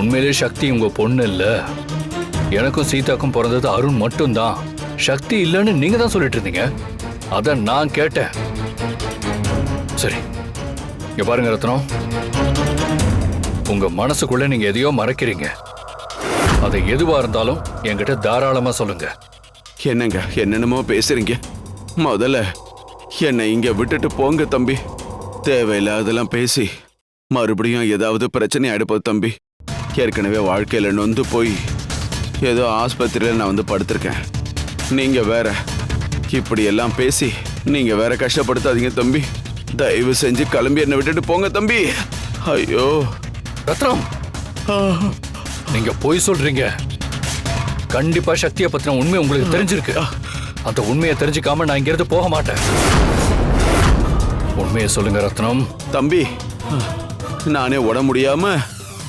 உண்மையிலேயே சக்தி உங்க பொண்ணு இல்ல. எனக்கும் சீதாக்கும் பிறந்தது அருண் மட்டும்தான். சக்தி இல்லைன்னு நீங்க தான் சொல்லிட்டு இருந்தீங்க. அத நான் கேட்டேன். சரி, இங்க பாருங்க ரத்னம், உங்க மனசுக்குள்ள நீங்க எதையோ மறைக்கிறீங்க. அது எதுவா இருந்தாலும் என்கிட்ட தாராளமா சொல்லுங்க. என்னங்க என்னென்னமோ பேசுறீங்க? முதல்ல என்னை இங்க விட்டுட்டு போங்க தம்பி. தேவையில்லாதெல்லாம் பேசி மறுபடியும் ஏதாவது பிரச்சனை ஆயிடுப்போது தம்பி. ஏற்கனவே வாழ்க்கையில நொந்து போய் ஏதோ ஆஸ்பத்திரியில நான் வந்து படுத்திருக்கேன். நீங்க வேற இப்படி எல்லாம் பேசி நீங்க வேற கஷ்டப்படுத்தாதீங்க தம்பி. தயவு செஞ்சு கிளம்பி என்னை விட்டுட்டு போங்க தம்பி. ஐயோ ரத்னம், நீங்க போய் சொல்றீங்க. கண்டிப்பா சக்தியை பத்தின உண்மை உங்களுக்கு தெரிஞ்சிருக்கு. அந்த உண்மையை தெரிஞ்சுக்காம நான் இங்கிருந்து போக மாட்டேன். உண்மையை சொல்லுங்க ரத்னம். தம்பி, நானே உட முடியாம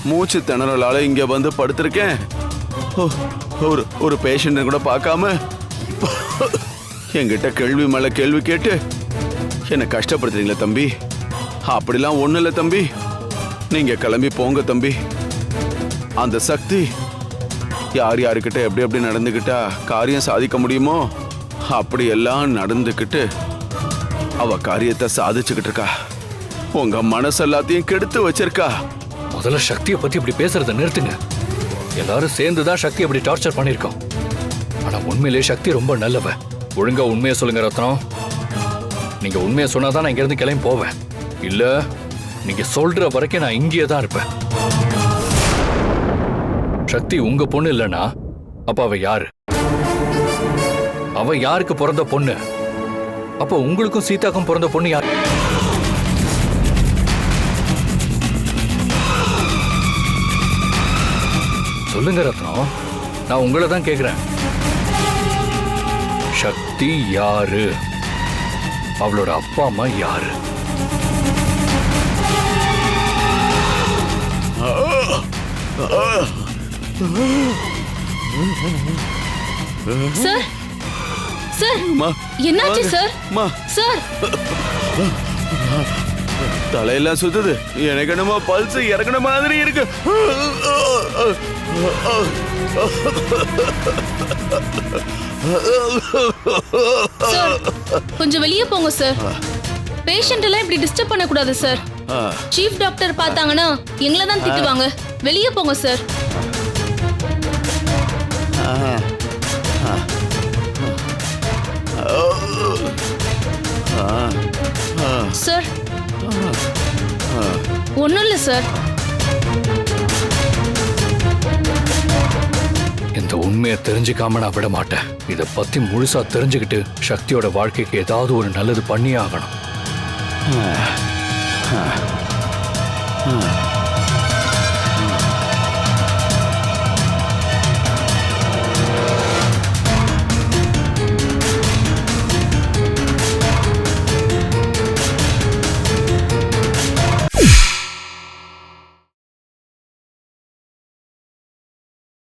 மூச்சு திணறலால இங்க வந்து படுத்திருக்கேன். ஒரு பேஷண்ட் கூட பார்க்காம என்கிட்ட கேள்வி மேல கேள்வி கேட்டு என்னை கஷ்டப்படுத்துறீங்களா தம்பி? அப்படிலாம் ஒண்ணு இல்லை தம்பி. நீங்க கிளம்பி போங்க தம்பி. அந்த சக்தி யார் யாருக்கிட்ட எப்படி எப்படி நடந்துக்கிட்டா காரியம் சாதிக்க முடியுமோ அப்படி எல்லாம் நடந்துக்கிட்டு அவ காரியத்தை சாதிச்சுக்கிட்டு இருக்கா. உங்க மனசு எல்லாத்தையும் கெடுத்து வச்சிருக்கா. முதல்ல சக்தியை பத்தி இப்படி பேசுறத நிறுத்துங்க. எல்லாரும் சேர்ந்துதான் சக்தி அப்படி டார்ச்சர் பண்ணிருக்கோம். ஆனா உண்மையிலேயே சக்தி ரொம்ப நல்லவ. ஒழுங்கா உண்மையை சொல்லுங்க ரத்னம். நீங்க உண்மையை சொன்னாதான் நான் இங்க இருந்து கிளம்பி போவேன். இல்ல நீங்க சொல்ற வரைக்கும் நான் இங்கேயே தான் இருப்பேன். சக்தி உங்க பொண்ணு இல்லைன்னா அப்ப அவ யாரு? அவ யாருக்கு பிறந்த பொண்ணு? அப்ப உங்களுக்கும் சீதாக்கும் பிறந்த பொண்ணு யாரு? சொல்லுங்க ரத்னம், நான் உங்களை தான் கேக்குறேன். சக்தி யாரு? அவளோட அப்பா அம்மா யாரு? சார், சார், என்னாச்சு சார்? சார், தலையெல்லாம் சுத்துது. எனக்கு என்னமோ பல்ஸ் இறங்கின மாதிரி இருக்கு. சார், கொஞ்சம் வெளியே போங்க சார். பேஷண்ட் எல்லாம் இப்படி டிஸ்டர்ப் பண்ண கூடாது சார். சீஃப் டாக்டர் பார்த்தாங்கன்னா எங்களை தான் திட்டுவாங்க. வெளியே போங்க சார். சார், ஒன்றும் இல்லை சார். இந்த உண்மையை தெரிஞ்சுக்காம நான் விட மாட்டேன். இதை பத்தி முழுசா தெரிஞ்சுக்கிட்டு சக்தியோட வாழ்க்கைக்கு ஏதாவது ஒரு நல்லது பண்ணியே ஆகணும்.